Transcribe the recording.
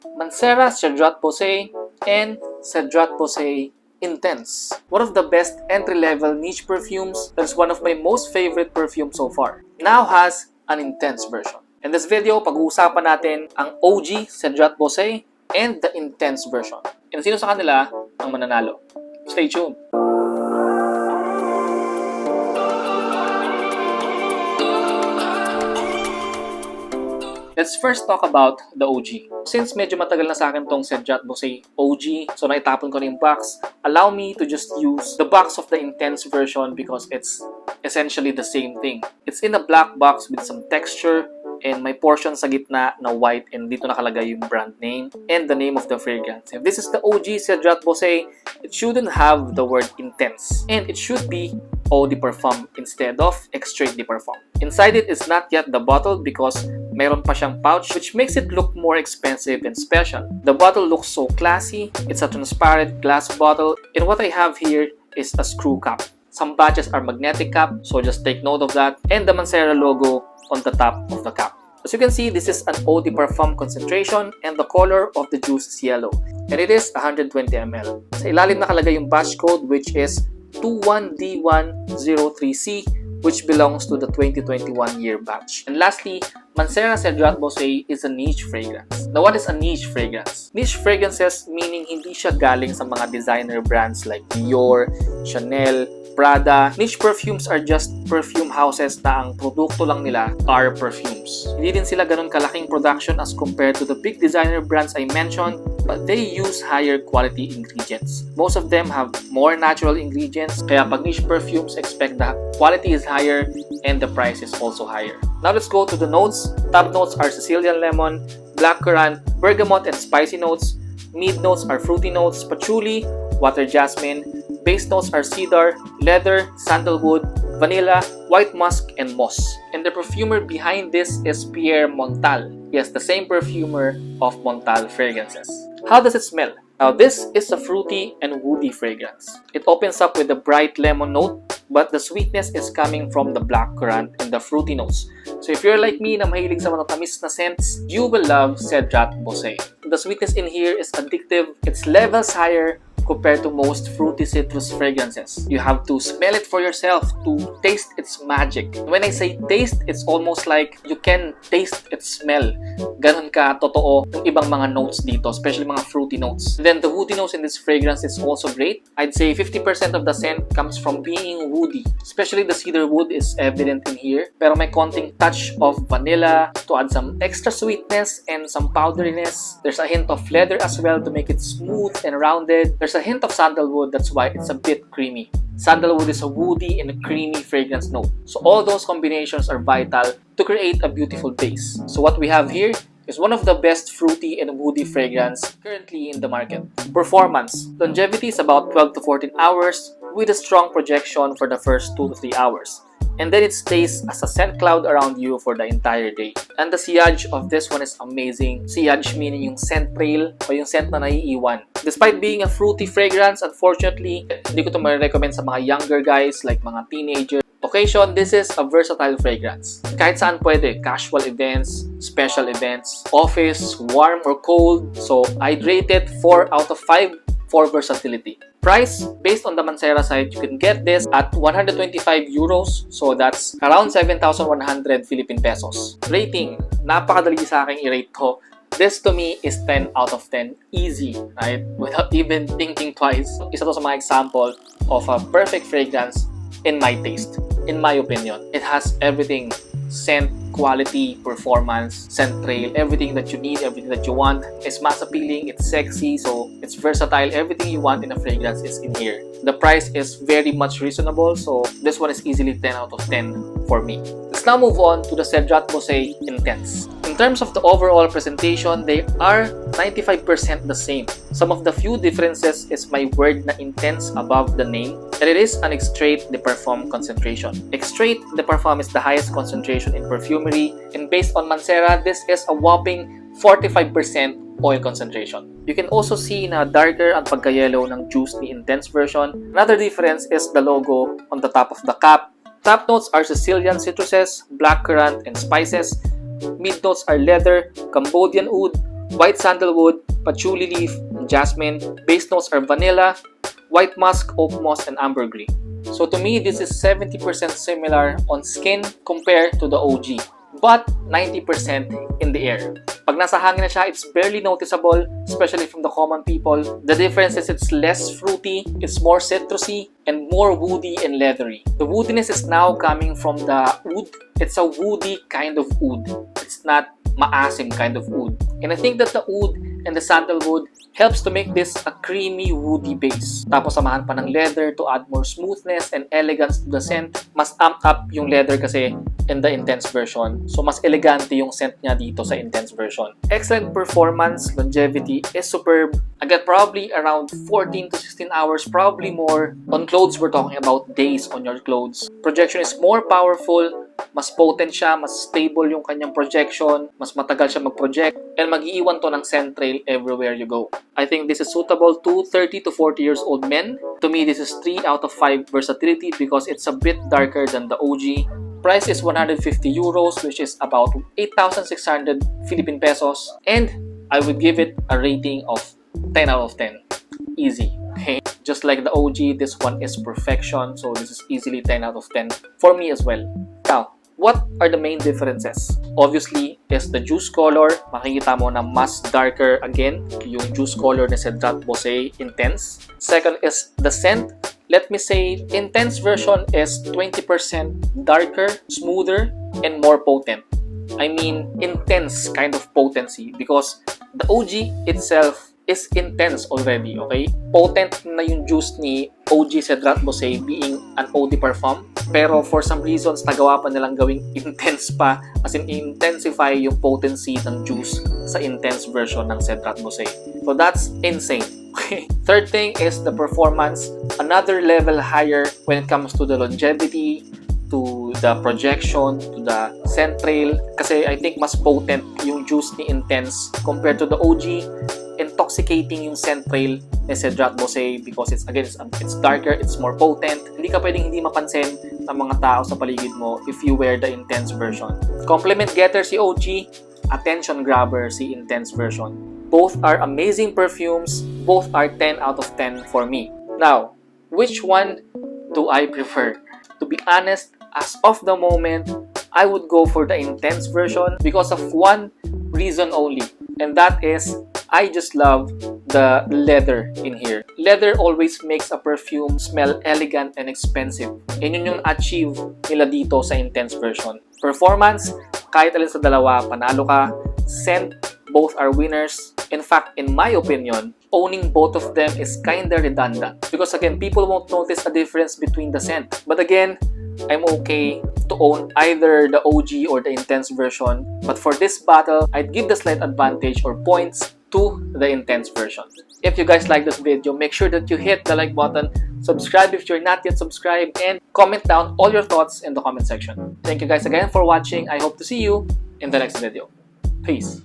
Mancera Cedrat Boise and Cedrat Boise Intense. One of the best entry-level niche perfumes that's one of my most favorite perfumes so far. Now has an intense version. In this video, pag-uusapan natin ang OG Cedrat Boise and the intense version. And sino sa kanila ang mananalo? Stay tuned! Let's first talk about the OG. Since medyo matagal na sa akin tong Cedrat Boise OG, so naitapon ko na yung box, allow me to just use the box of the intense version because it's essentially the same thing. It's in a black box with some texture and may portion sa gitna na white, and dito nakalagay yung brand name and the name of the fragrance. If this is the OG Cedrat Boise, it shouldn't have the word intense, and it should be eau de parfum instead of extrait de parfum. Inside it is not yet the bottle because meron pa siyang pouch, which makes it look more expensive and special. The bottle looks so classy. It's a transparent glass bottle, and what I have here is a screw cap. Some batches are magnetic cap, so just take note of that, and the Mancera logo on the top of the cap. As you can see, this is an eau de parfum concentration, and the color of the juice is yellow, and it is 120 ml. Sa ilalim nakalagay yung batch code, which is 21D103C, which belongs to the 2021 year batch. And lastly, Mancera Cedrat Boise is a niche fragrance. Now, what is a niche fragrance? Niche fragrances meaning hindi siya galing sa mga designer brands like Dior, Chanel, Prada. Niche perfumes are just perfume houses na ang produkto lang nila are perfumes. Hindi din sila ganun kalaking production as compared to the big designer brands I mentioned, but they use higher quality ingredients. Most of them have more natural ingredients, kaya pag niche perfumes, expect the quality is higher and the price is also higher. Now let's go to the notes. Top notes are Sicilian lemon, blackcurrant, bergamot and spicy notes. Mid notes are fruity notes, patchouli, water jasmine. Base notes are cedar, leather, sandalwood, vanilla, white musk, and moss. And the perfumer behind this is Pierre Montal. Yes, the same perfumer of Montal fragrances. How does it smell? Now, this is a fruity and woody fragrance. It opens up with a bright lemon note, but the sweetness is coming from the blackcurrant and the fruity notes. So if you're like me na mahilig sa matatamis na scents, you will love Cedrat Boise. The sweetness in here is addictive. Its levels higher compared to most fruity citrus fragrances. You have to smell it for yourself to taste its magic. When I say taste, it's almost like you can taste its smell. Ganon ka totoo yung ibang mga notes dito, especially mga fruity notes. Then the woody notes in this fragrance is also great. I'd say 50% of the scent comes from being woody. Especially the cedar wood is evident in here. Pero may konting touch of vanilla to add some extra sweetness and some powderiness. There's a hint of leather as well to make it smooth and rounded. There's a hint of sandalwood, that's why it's a bit creamy. Sandalwood is a woody and a creamy fragrance note. So all those combinations are vital to create a beautiful base. So what we have here is one of the best fruity and woody fragrance currently in the market. Performance. Longevity is about 12 to 14 hours with a strong projection for the first 2 to 3 hours. And then it stays as a scent cloud around you for the entire day. And the sillage of this one is amazing. Sillage meaning yung scent trail o yung scent na naiiwan. Despite being a fruity fragrance, unfortunately, hindi ko ito ma-recommend sa mga younger guys like mga teenagers. Occasion, this is a versatile fragrance. Kahit saan pwede, casual events, special events, office, warm or cold. So I'd rate it 4 out of 5 for versatility. Price, based on the Mancera site, you can get this at 125 euros. So that's around 7,100 Philippine pesos. Rating, napakadali sa akin i-rate ko. This to me is 10 out of 10. Easy, right? Without even thinking twice. Isa to sa mga example of a perfect fragrance in my taste. In my opinion, it has everything. Scent, quality, performance, scent trail, everything that you need, everything that you want. It's mass appealing, it's sexy, so it's versatile. Everything you want in a fragrance is in here. The price is very much reasonable, so this one is easily 10 out of 10 for me. Let's now move on to the Cedrat Boise Intense. In terms of the overall presentation, they are 95% the same. Some of the few differences is my word na intense above the name, and it is an extrait de parfum concentration. Extrait de parfum is the highest concentration in perfumery, and based on Mancera, this is a whopping 45% oil concentration. You can also see na darker ang pagka-yellow ng juice ni Intense version. Another difference is the logo on the top of the cap. Top notes are Sicilian citruses, blackcurrant, and spices. Mid notes are leather, Cambodian oud, white sandalwood, patchouli leaf, and jasmine. Base notes are vanilla, white musk, oak moss, and ambergris. So to me, this is 70% similar on skin compared to the OG, but 90% in the air. Pag nasa hangin na siya, it's barely noticeable, especially from the common people. The difference is it's less fruity, it's more citrusy, and more woody and leathery. The woodiness is now coming from the oud. It's a woody kind of oud. It's not maasim kind of oud. And I think that the oud and the sandalwood helps to make this a creamy, woody base. Tapos samahan pa ng leather to add more smoothness and elegance to the scent. Mas amp up yung leather kasi in the intense version. So mas elegante yung scent niya dito sa intense version. Excellent performance, longevity is superb. Again, probably around 14 to 16 hours, probably more. On clothes, we're talking about days on your clothes. Projection is more powerful, mas potent siya, mas stable yung kanyang projection, mas matagal siya mag-project, and mag-iiwan to ng scent trail everywhere you go. I think this is suitable to 30 to 40 years old men. To me, this is 3 out of 5 versatility because it's a bit darker than the OG. Price is 150 euros, which is about 8,600 Philippine pesos. And I would give it a rating of 10 out of 10. Easy. Okay? Just like the OG, this one is perfection. So this is easily 10 out of 10 for me as well. Now, what are the main differences? Obviously, is the juice color. Makikita mo na mas darker again yung juice color ni Cedrat Boise Intense. Second is the scent. Let me say, intense version is 20% darker, smoother, and more potent. I mean, intense kind of potency because the OG itself is intense already, okay? Potent na yung juice ni OG Cedrat Boise being an eau de parfum. Pero for some reasons, nagawa pa nilang gawing intense pa, as in intensify yung potency ng juice sa intense version ng Cedrat Boise. So that's insane. Okay. Third thing is the performance. Another level higher when it comes to the longevity, to the projection, to the scent trail. Kasi I think mas potent yung juice ni Intense compared to the OG. Intoxicating yung scent trail ni Cedrat Boise because it's darker, it's more potent. Hindi ka pwedeng hindi mapansin ng mga tao sa paligid mo if you wear the Intense version. Compliment getter si OG, attention grabber si Intense version. Both are amazing perfumes. Both are 10 out of 10 for me. Now, which one do I prefer? To be honest, as of the moment, I would go for the Intense version because of one reason only. And that is, I just love the leather in here. Leather always makes a perfume smell elegant and expensive. Yan yung achieve nila dito sa Intense version. Performance, kahit alin sa dalawa, panalo ka. Scent, both are winners. In fact, in my opinion, owning both of them is kinda redundant. Because again, people won't notice a difference between the scent. But again, I'm okay to own either the OG or the Intense version. But for this battle, I'd give the slight advantage or points to the Intense version. If you guys like this video, make sure that you hit the like button, subscribe if you're not yet subscribed, and comment down all your thoughts in the comment section. Thank you guys again for watching. I hope to see you in the next video. Peace.